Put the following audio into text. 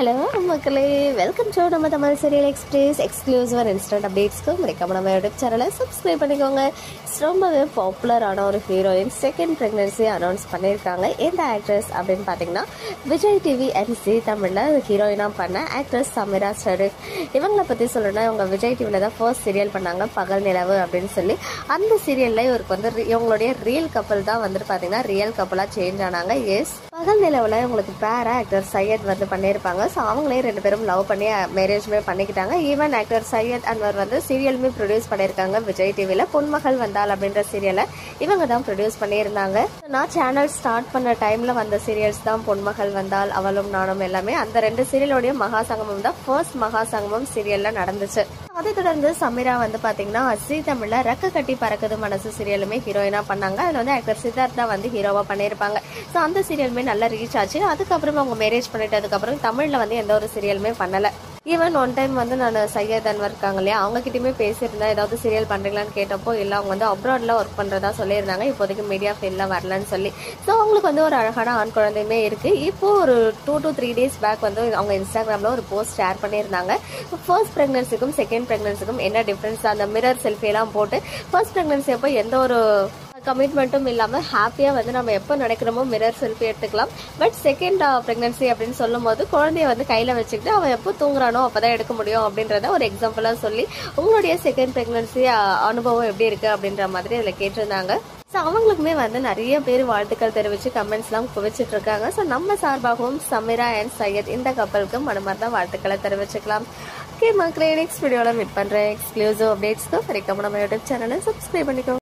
Hello மக்களே, welcome to நம்ம Tamil serial express exclusive and instant அப்டேட்ஸ்க்கு மறக்காம நம்ம யூடியூப் சேனலை சப்ஸ்கிரைப் பண்ணிக்கோங்க. ரொம்பவே பாப்புலரான ஒரு ஹீரோயின் செகண்ட் ப்ரெக்னன்சி அனௌன்ஸ் பண்ணியிருக்காங்க. எந்த ஆக்ட்ரஸ் அப்படின்னு பார்த்தீங்கன்னா விஜய் டிவி அண்ட் ஜீ தமிழில் ஹீரோயினாக பண்ண ஆக்ட்ரஸ் சமீரா ஷெரீஃப். இவங்களை பற்றி சொல்லணும்னா இவங்க விஜய் டிவியில் தான் ஃபர்ஸ்ட் சீரியல் பண்ணாங்க, பகல் நிலவு அப்படின்னு சொல்லி. அந்த சீரியலில் இவருக்கு வந்து இவங்களுடைய ரியல் கப்பல் தான் வந்துட்டு பார்த்தீங்கன்னா ரியல் கப்பலாக சேஞ்ச் ஆனாங்க. எஸ், பகல் நிலவில் இவங்களுக்கு பேரா ஆக்டர் சையத் வந்து பண்ணியிருப்பாங்க. ஸோ அவங்களே ரெண்டு பேரும் லவ் பண்ணி மேரேஜ்மே பண்ணிக்கிட்டாங்க. ஈவன் ஆக்டர் சையத் அன்வர் வந்து சீரியலுமே ப்ரொடியூஸ் பண்ணியிருக்காங்க விஜய் டிவியில். பொன்மகள் வந்தால் அப்படின்ற சீரியலை இவங்க தான் ப்ரொடியூஸ் பண்ணியிருந்தாங்க. நான் சேனல் ஸ்டார்ட் பண்ண டைமில் வந்த சீரியல்ஸ் தான் பொன்மகள் வந்தால், அவளும் நானும் எல்லாமே. அந்த ரெண்டு சீரியலோடைய மகாசங்கமம் தான் ஃபர்ஸ்ட் மகாசங்கமம் சீரியலில் நடந்துச்சு. அதை தொடர்ந்து சமீரா வந்து பார்த்தீங்கன்னா ஜீ தமிழில் ரெக்க கட்டி பறக்குது மனசு சீரியலுமே ஹீரோயினாக பண்ணாங்க. அதில் வந்து ஆக்டர் சித்தார்த்தா வந்து ஹீரோவாக பண்ணியிருப்பாங்க. ஸோ அந்த சீரியலுமே நல்லா ரீச் ஆச்சு. அதுக்கப்புறம் அவங்க மேரேஜ் பண்ணிட்டதுக்கப்புறம் தமிழில் வந்து எந்த ஒரு சீரியலுமே பண்ணலை. ஈவன் ஒன் டைம் வந்து நான் சையத் அன்வர் இருக்காங்க இல்லையா, அவங்ககிட்டயுமே பேசியிருந்தேன், ஏதாவது சீரியல் பண்ணுறீங்களான்னு கேட்டப்போ இல்லை, அவங்க வந்து அப்ராட்ல ஒர்க் பண்ணுறதா சொல்லியிருந்தாங்க, இப்போதைக்கு மீடியா ஃபீல்டில் வரலன்னு சொல்லி. ஸோ அவங்களுக்கு வந்து ஒரு அழகான ஆண் குழந்தையுமே இருக்குது. இப்போது ஒரு 2 to 3 days பேக் வந்து அவங்க இன்ஸ்டாகிராமில் ஒரு போஸ்ட் ஷேர் பண்ணியிருந்தாங்க. ஃபர்ஸ்ட் ப்ரெக்னன்சிக்கும் செகண்ட் ப்ரெக்னன்சிக்கும் என்ன டிஃப்ரென்ஸ், அந்த மிரர் செல்ஃபியெல்லாம் போட்டு ஃபர்ஸ்ட் ப்ரெக்னன்சி அப்போ எந்த ஒரு கமிட்மெண்ட்டும் இல்லாமல் ஹாப்பியாக வந்து நம்ம எப்போ நினைக்கிறோமோ மிரர் செல்ஃபி எடுத்துக்கலாம். பட் செகண்ட் ப்ரெக்னன்சி அப்படின்னு சொல்லும் போது குழந்தைய வந்து கையில் வச்சுக்கிட்டு அவன் எப்போ தூங்குறானோ அப்போ தான் எடுக்க முடியும் அப்படின்றத ஒரு எக்ஸாம்பிளாக சொல்லி உங்களுடைய செகண்ட் ப்ரெக்னன்சி அனுபவம் எப்படி இருக்குது அப்படின்ற மாதிரி அதில் கேட்டிருந்தாங்க. ஸோ அவங்களுக்குமே வந்து நிறைய பேர் வாழ்த்துக்கள் தெரிவித்து கமெண்ட்ஸ்லாம் குவிச்சிட்டு இருக்காங்க. ஸோ நம்ம சார்பாகவும் சமீரா அண்ட் சையத் இந்த கப்பலுக்கு மனமார்ந்த வாழ்த்துக்களை தெரிவிச்சுக்கலாம். ஓகே மக்களே, நெக்ஸ்ட் வீடியோவில் மீட் பண்ணுறேன். எக்ஸ்க்ளூசிவ் அப்டேட்ஸ்க்கு வரைக்கும் நம்ம யூடியூப் சேனலை சப்ஸ்கிரைப் பண்ணிக்கோங்க.